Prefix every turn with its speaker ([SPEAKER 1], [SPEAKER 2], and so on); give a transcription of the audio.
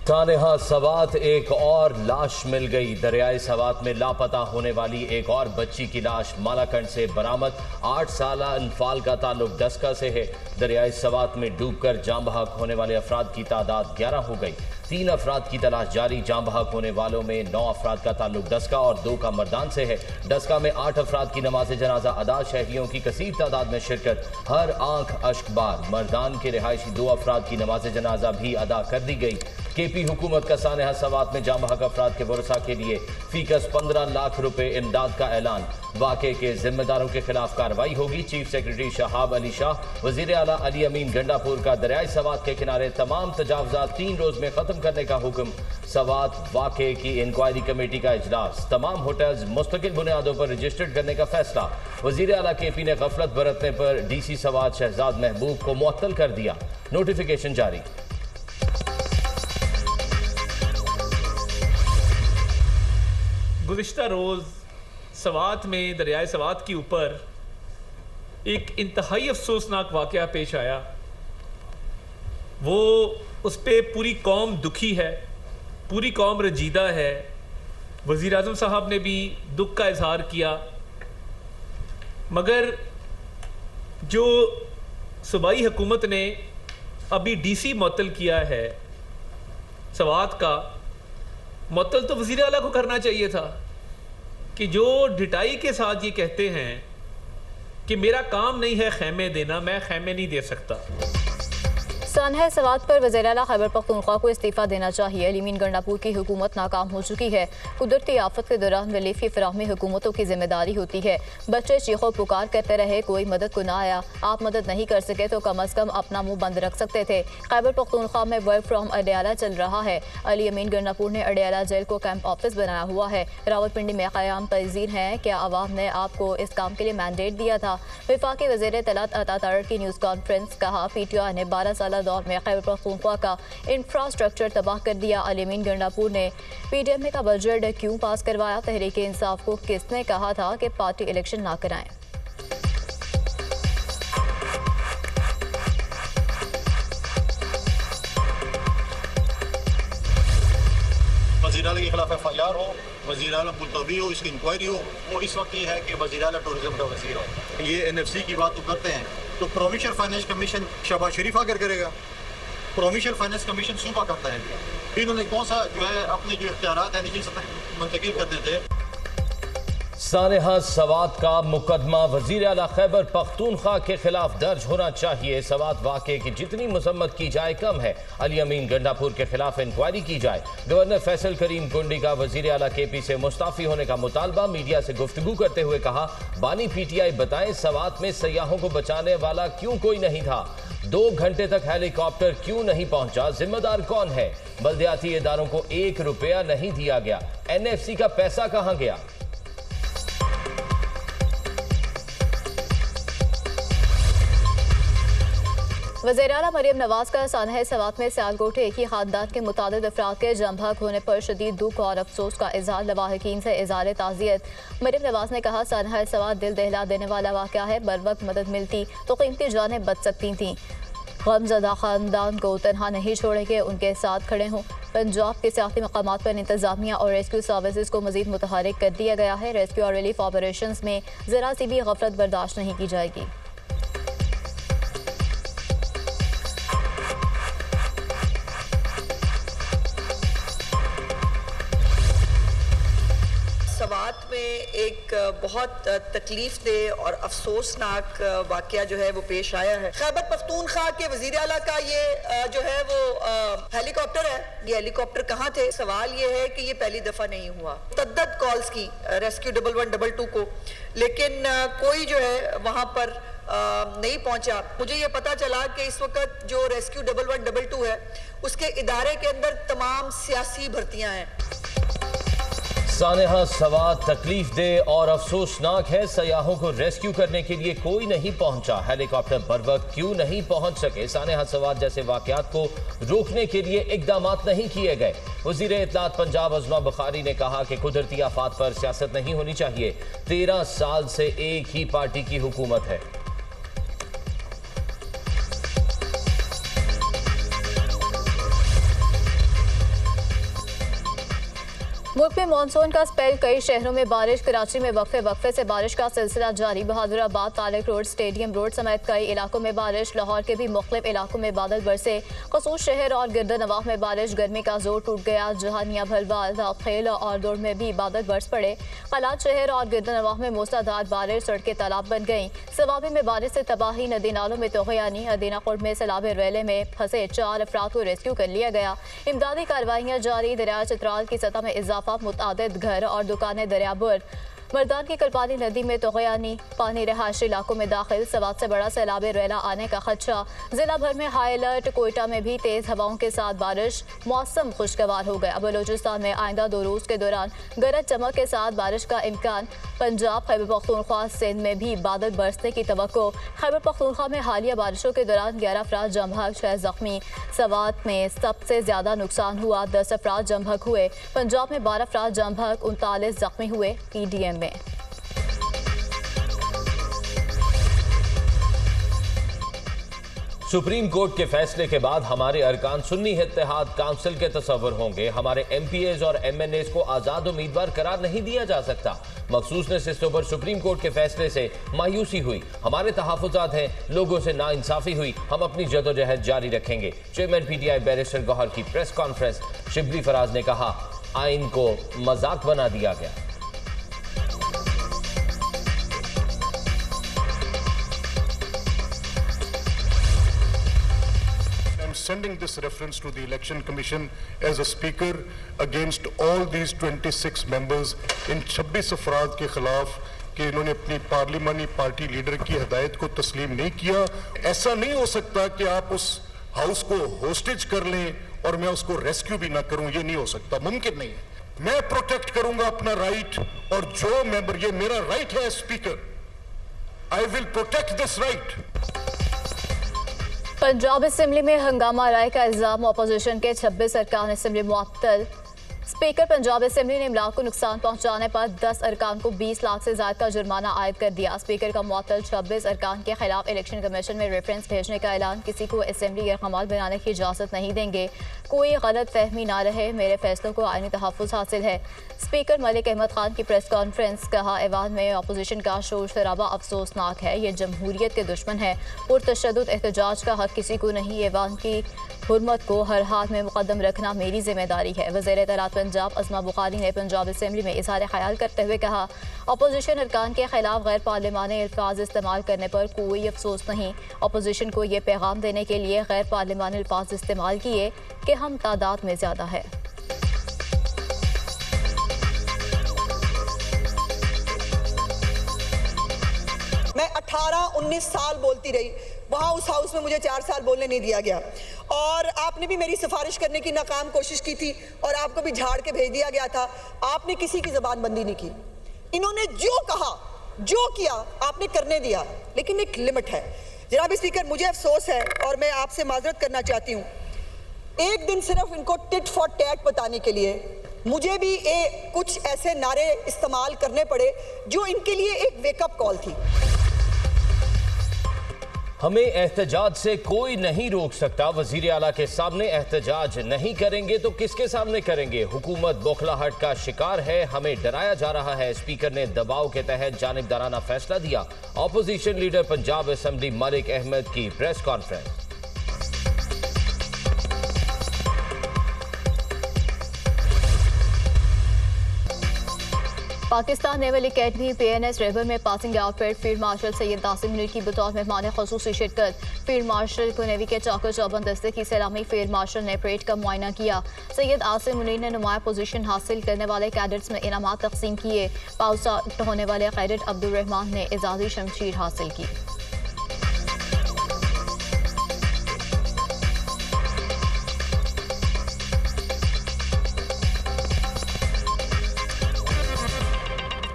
[SPEAKER 1] सानेहा सवात एक और लाश मिल गई। दरियाए सवात में लापता होने वाली एक और बच्ची की लाश मालाकंड से बरामद। 8 साल अनफाल का ताल्लुक डस्का से है। दरियाए सवात में डूबकर जाम बहक होने वाले अफराद की तादाद 11 हो गई। 3 अफराद की तलाश जारी। जाम बहक होने वालों में 9 अफराद का ताल्लुक डस्का और 2 का मर्दान से है। डस्का में 8 अफराद की नमाज जनाजा अदा। शहरियों की कसीर तादाद में शिरकत। हर आंख अश्कबार। मर्दान के रिहायशी 2 अफराद की नमाज जनाजा भी अदा कर दी गई। केपी हुकूमत का सानेहा सवात में जाम बहक अफराद के वरसा के लिए फीकस 15 लाख रुपए इमदाद का ऐलान। वाक़े के जिम्मेदारों के खिलाफ कार्रवाई होगी। चीफ सेक्रेटरी शहाब अली शाह, वजीर आला अली अमीन गंडापुर का दरियाई सवात के किनारे तमाम तजावुज़ात 3 रोज में खत्म करने का हुक्म। सवात वाक़े की इंक्वायरी कमेटी का इजलास। तमाम होटल्स मुस्तकिल बुनियादों पर रजिस्टर्ड करने का फैसला। वजीर आला केपी ने गफलत बरतने पर DC सवात शहजाद महबूब को मुअत्तल कर दिया। नोटिफिकेशन जारी।
[SPEAKER 2] गुज़िश्ता रोज़ सवात में दरियाए सवात के ऊपर एक इंतहाई अफसोसनाक वाक़या पेश आया। वो उस पर पूरी कौम दुखी है, पूरी कौम रंजीदा है। वज़ीर आज़म साहब ने भी दुख का इजहार किया, मगर जो सूबाई हुकूमत ने अभी DC मुअत्तल किया है सवात का, मुअत्तल तो वज़ीर आला को करना चाहिए था कि जो ढिठाई के साथ ये कहते हैं कि मेरा काम नहीं है खैमे देना, मैं खैमे नहीं दे सकता।
[SPEAKER 3] सानेहा सवात पर वज़ीर आला खैबर पख्तूनख्वा को इस्तीफ़ा देना चाहिए। अली अमीन गंडापुर की हुकूमत नाकाम हो चुकी है। कुदरती आफत के दौरान रिलीफ की फराहमी हुकूमतों की जिम्मेदारी होती है। बच्चे चीखो पुकार करते रहे, कोई मदद को ना आया। आप मदद नहीं कर सके तो कम अज़ कम अपना मुंह बंद रख सकते थे। खैबर पख्तूनख्वा में वर्क फ्राम अडयाला चल रहा है। अली अमीन गंडापुर ने अडयाला जेल को कैंप ऑफिस बनाया हुआ है। रावलपिंडी में क़याम पज़ीर है। क्या आवाम ने आपको इस काम के लिए मैंडेट दिया था? वफाकी वज़ीर तलत अता तारड़ की न्यूज़ कॉन्फ्रेंस। कहा PTI ने 12 साल दौर में खैबर पख्तूनख्वा का इंफ्रास्ट्रक्चर तबाह कर दिया। अली अमीन गंडापुर ने PDMA का बजट क्यों पास करवाया? तहरीक इंसाफ को किसने कहा था कि पार्टी इलेक्शन ना कराएं?
[SPEAKER 4] वज़ीर आला के खिलाफ FIR हो, वज़ीर आला मुलतवी हो, इसकी इंक्वायरी हो। वो इस वक्त ये है कि वज़ीर आला टूरिज्म का वज़ीर है। ये NFC की बात तो करते हैं तो प्रोविंशियल फाइनेंस कमीशन शहबाज शरीफ आकर करेगा। प्रोविंशियल फाइनेंस कमीशन सूबा करता है। इन्होंने कौन सा जो है अपने जो इख्तियारात है निजी सतह मुंतकिल कर देते हैं।
[SPEAKER 1] सानेहा सवात का मुकदमा वज़ीर आला खैबर पख्तूनख्वा के खिलाफ दर्ज होना चाहिए। सवात वाक़े की जितनी मजम्मत की जाए कम है। अली अमीन गंडापुर के खिलाफ इंक्वायरी की जाए। गवर्नर फैसल करीम कुंडी का वज़ीर आला KP से मुस्ताफ़ी होने का मुतालबा। मीडिया से गुफ्तगू करते हुए कहा, बानी PTI बताएं सवात में सयाहों को बचाने वाला क्यों कोई नहीं था? 2 घंटे तक हेलीकॉप्टर क्यों नहीं पहुंचा? जिम्मेदार कौन है? बल्दियाती इदारों को 1 रुपया नहीं दिया गया। NFC का पैसा कहां गया?
[SPEAKER 3] वज़ीर आला मरियम नवाज का सानेहा सवात में सियालकोट एक ही खानदान के मुतादिद अफराद के जाम बहक होने पर शदीद दुख और अफसोस का इजहार। लवाहिकीन से इज़हार ताज़ियत। मरियम नवाज ने कहा, सानेहा सवात दिल दहला देने वाला वाक़या है। बर वक्त मदद मिलती तो कीमती जानें बच सकती थीं। गमज़दा खानदान को तनहा नहीं छोड़ेंगे, उनके साथ खड़े हों। पंजाब के सियासी मकामात पर इंतजामिया और रेस्क्यू सर्विसेज को मज़ीद मुतहरिक कर दिया गया है। रेस्क्यू और रिलीफ ऑपरेशन में ज़रा सी भी गफलत बर्दाश्त नहीं की जाएगी।
[SPEAKER 5] सवात में एक बहुत तकलीफ दे और अफसोसनाक वाक़या जो है वो पेश आया है। खैबर पख्तूनख्वा के वज़ीर आला का ये जो है वो हेलीकॉप्टर है। ये हेलीकॉप्टर कहाँ थे? सवाल ये है कि ये पहली दफ़ा नहीं हुआ। तद्दद कॉल्स की रेस्क्यू 1112 को, लेकिन कोई जो है वहाँ पर नहीं पहुंचा। मुझे ये पता चला कि इस वक्त जो रेस्क्यू 1112 है उसके इदारे के अंदर तमाम सियासी भर्तियाँ हैं।
[SPEAKER 1] सानेहा सवात तकलीफ दे और अफसोसनाक है। सयाहों को रेस्क्यू करने के लिए कोई नहीं पहुंचा। हेलीकॉप्टर बर वक्त क्यों नहीं पहुंच सके? सानेहा सवात जैसे वाकयात को रोकने के लिए इकदामात नहीं किए गए। वज़ीर इत्तलात पंजाब अज़मा बुखारी ने कहा कि कुदरती आफात पर सियासत नहीं होनी चाहिए। 13 साल से एक ही पार्टी की हुकूमत है।
[SPEAKER 3] मुल्क में मानसून का स्पेल, कई शहरों में बारिश। कराची में वक्फे वक्फे से बारिश का सिलसिला जारी। बहादुराबाद, तालिक रोड, स्टेडियम रोड समेत कई इलाकों में बारिश। लाहौर के भी मुख्तलिफ इलाकों में बादल बरसे। खसूस शहर और गिरदन नवाह में बारिश। गर्मी का जोर टूट गया। जहानिया, भलवाल, दाखेल और दौड़ में भी बादल बरस पड़े। कलात शहर और गिरदन नवाह में मूसलाधार बारिश, सड़कें तालाब बन गईं। सवाबी में बारिश से तबाही, नदी नालों में तोगयानी। अदीना खुर्द में सैलाब रेले में फंसे 4 अफराद को रेस्क्यू कर लिया गया। इमदादी कार्रवाइयाँ जारी। दरिया चित्राल की सतह में इजाफा। मुतादिद घर और दुकानें दरियाबुर। मर्दान की कलपानी नदी में तोगयानी। पानी रहायशी इलाकों में दाखिल। सवात से बड़ा सैलाब रेला आने का खदशा। जिला भर में हाई अलर्ट। कोयटा में भी तेज हवाओं के साथ बारिश। मौसम खुशगवार हो गया। बलूचिस्तान में आइंदा 2 रोज के दौरान गरज चमक के साथ बारिश का इम्कान। पंजाब, खैबर पख्तूनख्वा, सिंध में भी बादल बरसने की तवक्को। खैबर पख्तूनख्वा में हालिया बारिशों के दौरान 11 अफराद जम बहक, 6 जख्मी। सवात में सबसे ज्यादा नुकसान हुआ, 10 अफराद जम बहक हुए। पंजाब में 12 अफराद जम बहक, 39 जख्मी हुए PDM में।
[SPEAKER 1] सुप्रीम कोर्ट के फैसले के बाद हमारे अरकान सुन्नी इत्तेहाद काउंसिल के तस्वर होंगे। हमारे MPAs और MNAs को आजाद उम्मीदवार करार नहीं दिया जा सकता। मखसूस नशिस्तों पर सुप्रीम कोर्ट के फैसले से मायूसी हुई। हमारे तहफ़्फ़ुज़ात हैं, लोगों से नाइंसाफी हुई। हम अपनी जदोजहद जारी रखेंगे। चेयरमैन PTI बैरिस्टर गौहर की प्रेस कॉन्फ्रेंस। शिबली फराज ने कहा, आइन को मजाक बना दिया गया।
[SPEAKER 6] Sending this reference to the Election Commission as a speaker against all these 26 members इन 26 अफराद के खिलाफ कि इन्होंने अपनी पार्लिमानी पार्टी लीडर की हदायत को तस्लीम नहीं किया। ऐसा नहीं हो सकता कि आप उस हाउस को होस्टेज कर लें और मैं उसको रेस्क्यू भी ना करूं। ये नहीं हो सकता, मुमकिन नहीं है। मैं प्रोटेक्ट करूंगा अपना राइट, और जो मेंबर, ये मेरा राइट है speaker, I will protect this right.
[SPEAKER 3] Punjab assembly में हंगामा, राय का इल्जाम। अपोजिशन के 26 अरकान असेंबली मुअत्तल। स्पीकर पंजाब असेंबली ने इमलाक को नुकसान पहुंचाने पर 10 अरकान को 20 लाख से ज्यादा का जुर्माना आयद कर दिया। स्पीकर का मुअत्तल 26 अरकान के खिलाफ इलेक्शन कमीशन में रेफरेंस भेजने का ऐलान। किसी को असेंबली गैरकमाल बनाने की इजाजत नहीं देंगे। कोई गलत फहमी ना रहे, मेरे फैसलों को आईनी तहफ़्फ़ुज़ हासिल है। स्पीकर मलिक अहमद खान की प्रेस कॉन्फ्रेंस। कहा, ऐवान में अपोजिशन का शोर शराबा अफसोसनाक है। ये जमहूरियत के दुश्मन है। पुरतशद्दुद एहतजाज का हक किसी को नहीं। ऐवान की हुर्मत को हर हाल में मुकद्दम रखना मेरी जिम्मेदारी है। वज़ीर इत्तलात पंजाब अस्मा बुखारी ने पंजाब असेंबली में इज़हार ख्याल करते हुए कहा, अपोजिशन अरकान के खिलाफ गैर पार्लिमानी अल्फाज इस्तेमाल करने पर कोई अफसोस नहीं। अपोजिशन को ये पैगाम देने के लिए गैर पार्लिमानी अल्फाज इस्तेमाल किए कि हम तादाद में ज़्यादा है।
[SPEAKER 5] मैं 18-19 साल बोलती रही, वहाँ उस हाउस में मुझे 4 साल बोलने नहीं दिया गया, और आपने भी मेरी सिफारिश करने की नाकाम कोशिश की थी और आपको भी झाड़ के भेज दिया गया था। आपने किसी की जबान बंदी नहीं की। इन्होंने जो कहा, जो किया, आपने करने दिया, लेकिन एक लिमिट है। जनाब स्पीकर, मुझे अफसोस है और मैं आपसे माजरत करना चाहती हूँ, एक दिन सिर्फ इनको टिट फॉर टैट बताने के लिए मुझे भी कुछ ऐसे नारे इस्तेमाल करने पड़े जो इनके लिए एक वेकअप कॉल थी।
[SPEAKER 1] हमें एहतजाज से कोई नहीं रोक सकता। वजीर आला के सामने एहतजाज नहीं करेंगे तो किसके सामने करेंगे? हुकूमत बौखलाहट का शिकार है, हमें डराया जा रहा है। स्पीकर ने दबाव के तहत जानिबदाराना फैसला दिया। Opposition leader Punjab assembly Malik Ahmad की press conference.
[SPEAKER 3] Pakistan naval academy PNS Rahbar में passing out parade field marshal Syed Asim Munir की बतौर मेहमान ख़ुसूसी शिरकत। फील्ड मार्शल को नेवी के चाकर चौबंद दस्ते की सलामी। फील्ड मार्शल ने परेड का मुआयना किया। सैयद आसिम मुनीर ने नुमाया पोजीशन हासिल करने वाले कैडेट्स में इनामात तकसीम किए। पाउस आउट होने वाले कैडेट अब्दुल रहमान ने एजाज़ी शमशीर हासिल की।